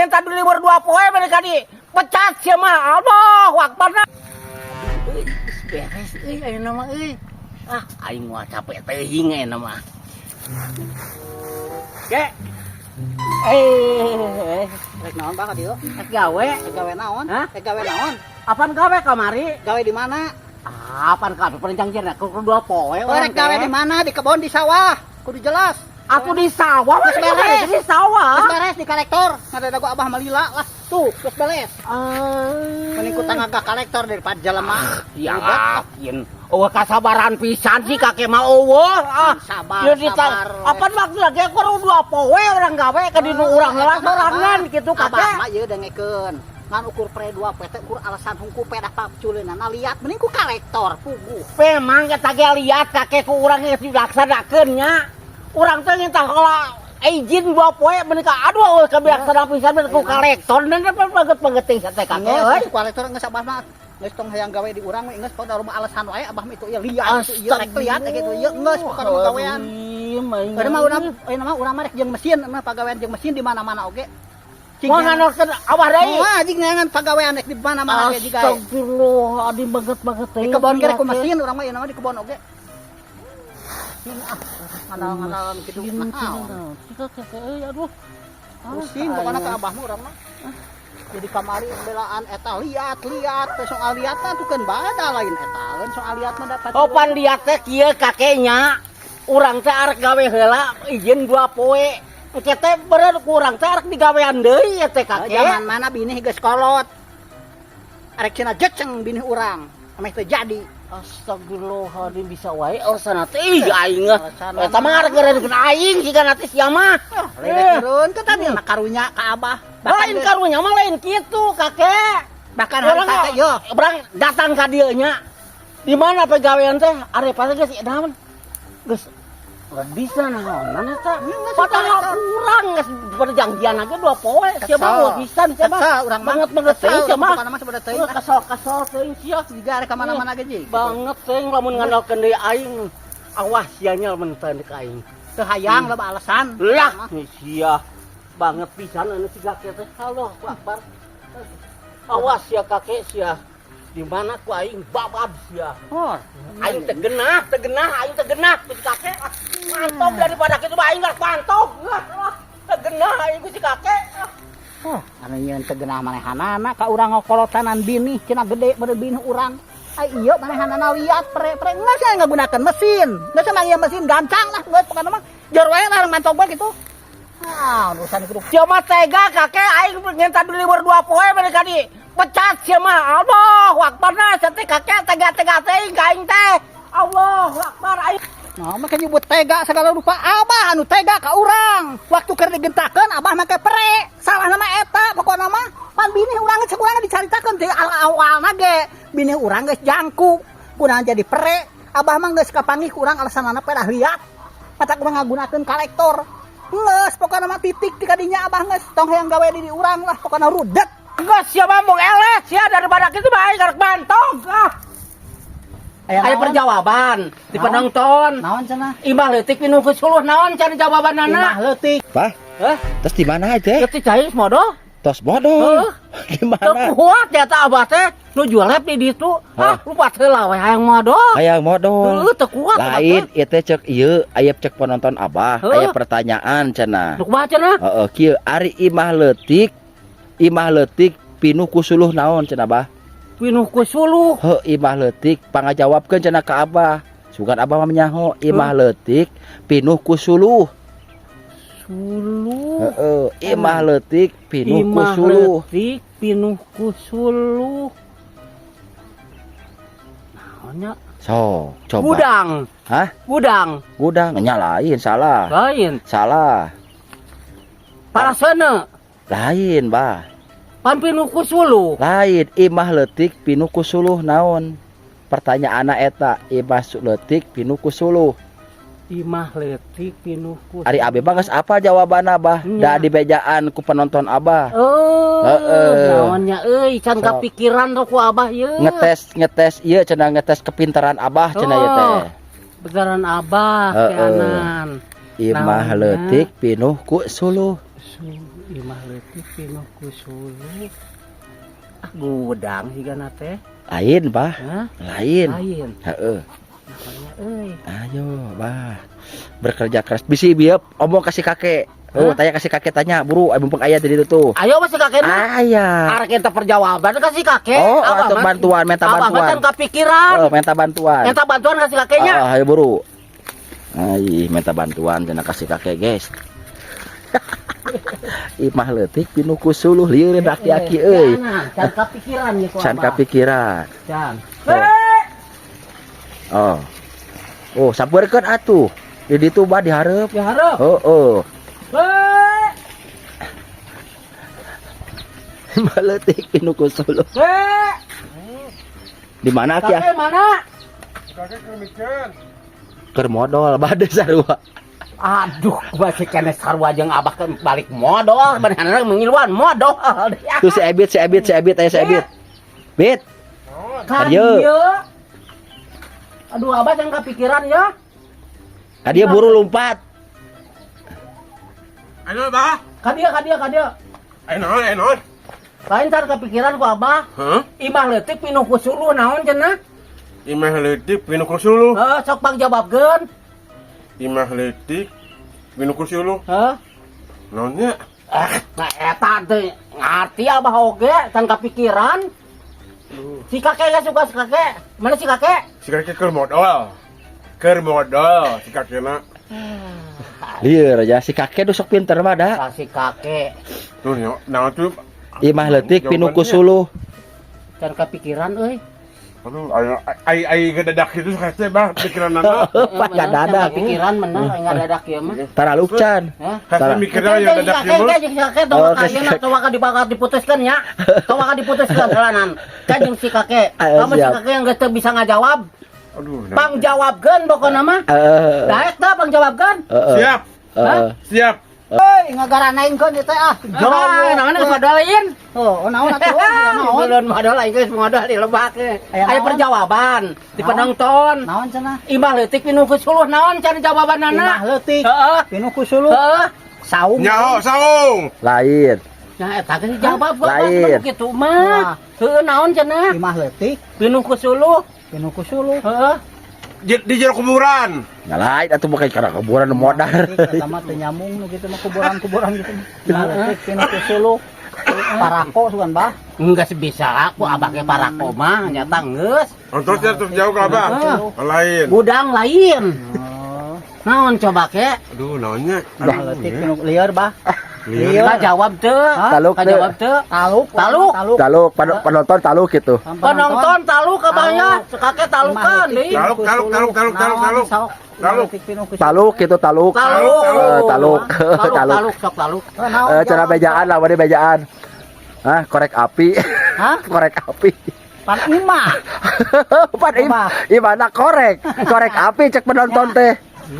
Tadi libur 2 poe mereka di pecat sih mah. Aduh, wakbarna. Beres ayeuna mah euy. Aing mah capek teuing ayeuna mah. Ge. Rek naon Pak dieu? Rek gawe. Rek gawe naon? Hah? Rek gawe naon? Apaan gawe kamari? Gawe di mana? Apaan gawe perencanaan ku 2 poe. Rek gawe di mana? Di kebon, di sawah. Kudu jelas. Aku di sawah, Geus beres. di sawah. Geus beres di kolektor. Ngadadagu abah malila lah. Tuh, geus beres. Mending ku tangga kolektor daripada jelema. Yakin. Kasabaran pisan sih kakek mah eueuh. Sabar, sabar. Apaan maksud lagi aku 2 poe orang gawe ka dinu urang heula sorangan kitu Abah kakek. mah ieu dengekeun. Ngan ukur pre 2 poe teh ukur alasan hungku pedah papculeunana liat mending ku kolektor puguh. Memang eta ge liat kakek ku urang geus dilaksanakeun nya. Urang teh ngintah heula izin 2 poe menika aduh kebiasaan pisan ku kolektor dan paget-pageting teh kakek euy. Kolektor geus abah mah geus tong hayang gawe di urang we geus pada rumah alasan wae abah mah itu ieu liat itu ieu rek liat kitu ieu geus pokona mah gawean. Kada mah urang mah rek jeung mesin mah pagawean jeung mesin di mana-mana oge. Mau nganokeun abah deui. Wah, jeung ngangan pagawean rek di mana-mana ge digawe. Astagfirullah, adi banget teh. Di kebon ge rek ku mesin urang mah ieu mah di kebon oge. Ngandal-ngandal kitu mah. Aduh. Pusing pokona ka abah mah urang mah. Jadi kamari belaan eta liat teh soal liat mah tukeun bada lain eta lain soal liat mah dapat. Pan liat teh kieu kakeknya. Urang teh arek gawe heula izin 2 poe. Engke teh bener kurang teh arek digawean deui ya teh kakek. Zaman mana binih geus kolot. Arek cenah jeceng binih urang. Ameh teu jadi. Astagfirullahaladzim bisa wae alasan teh ih aing eta mah arek geureukeun aing siga nanti sia mah. Leuwih turun teh tadi anak karunya ka abah. Lain karunya mah lain kitu kakek. Bahkan hari kakek yo berang datang ka dieu nya. Di mana pegawean teh arepa teh geus naon? Geus bisa naonan eta. Padahal urang geus perjanjian aja 2 poe sia mah pisan sia mah. Urang banget teuing sia mah. Kana mah sabada teuing. Kasal teuing sia. Siga rek ka mana-mana ge jeung. Banget teuing lamun ngandalkeun deui aing. Awas sia nya lamun teu deuk aing. Teu hayang loba alasan. Lah sia banget pisan anu si kakek teh. Allahu Akbar. Awas ya kakek sia. Di mana ku aing babad sia. Aing teh genah aing teh genah ku si kakek. Mantap daripada kitu mah aing rek mantap. Teh genah aing ku si kakek. Anu nyeun teu genah manehanana ka urang ngokolotanan bini cenah gede bener bini urang. Ai ieu manehanana liat pre geus ngagunakeun mesin. Geus mah ieu mesin gancang lah geus pokona mah jor wae lah mantap bae kitu. Urusan kitu. Sia mah tega kakek aing ngenta libur 2 poe mereka di pecat sia mah. Allahu Akbar na teh kakek tega-tega teuing ka aing teh. Allahu Akbar aing. Nah, mah nyebut tega segala rupa abah anu tega ka urang. Waktu keur digentakeun abah make pere. Salah nama eta pokona mah pan bini urang geus kurang dicaritakeun teh awalna ge bini urang geus jangku. Kunaon jadi pere. Abah mah geus kapanggih ku urang alasanna pedah liat. Patak urang ngagunakeun kolektor. Geus pokona mah titik di kadinya abah geus tong hayang gawe di urang lah pokona rudet. Geus sia mah mung eleh sia daripada kitu mah aing rek mantong. Aya perjawaban di penonton. Naon cenah? Imah leutik pinuh ku suluh naon cari jawabanana? Imah leutik. Pak, terus di mana aja? Leutik cai modal. Tos bodol. Di mana? Kuat ya ta abah teh nu jual lep di ditu. Lupa heula we hayang modal. Hayang modal. Teu kuat. Lain ieu teh cek ieu aya cek penonton abah, aya pertanyaan cenah. Nu kumaha cenah? Heeh, kieu ari imah leutik pinuh ku suluh naon cenah Abah? Pinuh ku suluh. Heuh, imah leutik pangajawabkeun cenah ka abah. Sugan abah mah nyaho imah leutik pinuh ku suluh. Suluh. Heeh, imah leutik pinuh ku suluh. Leutik pinuh ku suluh. Naonnya? So, coba. Gudang. Hah? Gudang. Gudang nyalain salah. Lain. Salah. Parasana. Lain, Bah. Pan pinuh ku suluh. Lain, imah leutik pinuh ku suluh naon? Pertanyaanna eta, imah leutik pinuh ku suluh. Imah leutik pinuh ku. Ari Abi mah geus apa jawabanna, Bah? Da dibejaan ku penonton Abah. Naonnya euy, can kapikiran ku abah ieu. Ngetes ieu cenah ngetes kepintaran Abah cenah ieu teh. Beneran abah keanan. Imah leutik pinuh ku suluh. Imah leutik pinuh kusulu. Gudang higana teh. Lain, Bah. Hah? Lain. Lain. Heeh. Makanya euy. Ayo, Bah. Bekerja keras. Bisi biep omong kasih kakek. Oh, tanya kasih kakek tanya, buru, mumpung ayah tadi itu tuh. Ayo masih kakek mah. Ayah. Arek enta perjawaban kasih kakek. Oh, Abah atau mah- bantuan, minta Abah bantuan. mah can kepikiran. Oh, minta bantuan. Minta bantuan kasih kakeknya. Ayo buru. Ai, minta bantuan cenah kasih kakek, guys. Imah leutik pinuh kusuluh lieur aki-aki euy. Can kepikiran nih kok. Can kapikiran. Can. Oh. Oh, sabarkeun atuh. Di ditu bah dihareup. Dihareup. Oh. Imah leutik pinuh kusuluh. Di mana ki? Kakek mana? Keur modal bade sarua. Aduh, masih kena sarua jeung abah kan balik modal, beneran mengiluan modal. Tuh si Ebit aya si Ebit. Bit. Kan Ayo. ieu. Aduh, abah jangan kepikiran ya. Dia buru lompat. Ano ba? Kadia. Ano? Lain cara kepikiran ku abah. Hah? Imah leutik pinuh kusulu naon cenah? Imah leutik pinuh kusulu. Heeh, sok pangjawabkeun. Imah leutik pinuh kusulu. Heeh. Naonnya? Nah eta teh ngarti abah oge can kepikiran. Si kakek gak suka si kakek. Mana si kakek? Si kakek keur modal. Si kakekna. Lieur aja si kakek sok pinter mah da. Si kakek Tuh, naon tuh? Imah leutik pinuh kusuluh. can kepikiran euy. Aduh, ai gedadak itu sakit bah pikiranna. Pas dadak. Kepikiran menang enggak dadak ieu mah. Taraluk can. Hah? Hasa mikirna ya dadak ieu mah. Si kakek tong Oh, kakek si na tong dibakat diputuskeun nya. Tong diputuskeun helanan. Ka jeung si kakek. Ayo, Kamu si siap. kakek yang geus teu bisa ngajawab. Aduh. Pangjawabkeun pokona mah. Daek tah pangjawabkeun. Siap. Siap. Euy, ngagaranainkeun ieu teh ah. Jawab naon geus modalain. Oh, naon atuh? Naon? Belum modal aing geus modal di lebak. Aya Aya naon? perjawaban di penonton. Naon cenah? Imah leutik pinuh kusuluh naon cari jawabanana? Imah leutik. Heeh. Pinuh kusuluh. Heeh. Saung. Nyaho saung. Lain. Nah, eta geus dijawab Lain. kitu mah. Heueuh naon cenah? Imah leutik. Pinuh kusuluh. Pinuh kusuluh. Heeh. Di jero kuburan. Nah, lain atuh bukan karena kuburan modar. Eta mah teu nyambung nu kitu mah kuburan-kuburan gitu. Imah leutik pinuh kusuluh. Parako sugan bah. Geus bisa aku abah ge parako mah nyata geus. Terus terus jauh ke abah. Lain. Gudang lain. Oh, Naon coba ke? Aduh, naonnya? imah leutik pinuh lieur bah. Lieur. Ka jawab teu? Taluk Ka teu. jawab teu? Taluk. Taluk. Taluk penonton taluk gitu. Penonton taluk abahnya, kakek talukan deui. Taluk. Taluk pinuh kusuluh. Taluk gitu taluk. Taluk. Taluk. Taluk, sok taluk. Cara bejaan lah, wadah bejaan. Hah, korek api. Hah? Korek api. Pan imah. Pan imana korek api cek penonton teh.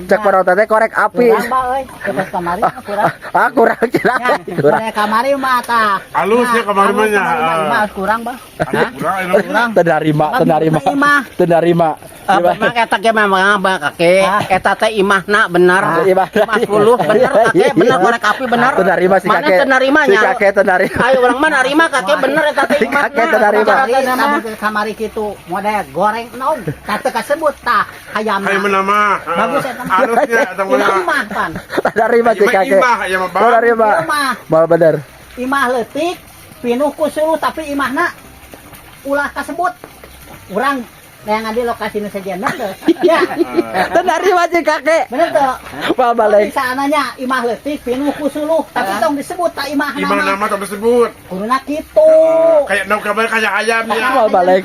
Cek penonton teh korek api. Kurang bah euy. Kepas kamari mah kurang. Kurang cina. Kurang. Ya, kamari mah tah. Halus ya kamari mah nya. Imah kurang bah. Kurang. Tenarima. Memang eta ge memang abah kakek. Eta teh imahna bener. Imah 50 bener kakek, bener korek api bener. Tenarima si Mana kakek. tenarimanya? Si kakek tenarima. Ayo urang mah narima kakek bener eta teh Si imahna. kakek tenarima. Kamari kitu model goreng naon. Tah kasebut tah hayam. Hai menama. Bagus eta mah. Halusnya eta mah. Imah pan. Tenarima si kakek. Imah ya mah. Tenarima. Imah. Mal bener. Imah leutik pinuh kusuluh tapi imahna ulah kasebut. Urang yang di lokasi nu sejenna teh. Ya. Tenarima si kakek. Bener teu? Mal balik. Bisa nanya imah leutik pinuh kusuluh tapi tong disebut tak imahna. Imah nama tak disebut. Kuruna kitu. Kayak nau kabar kayak ayam ya. Mal balik.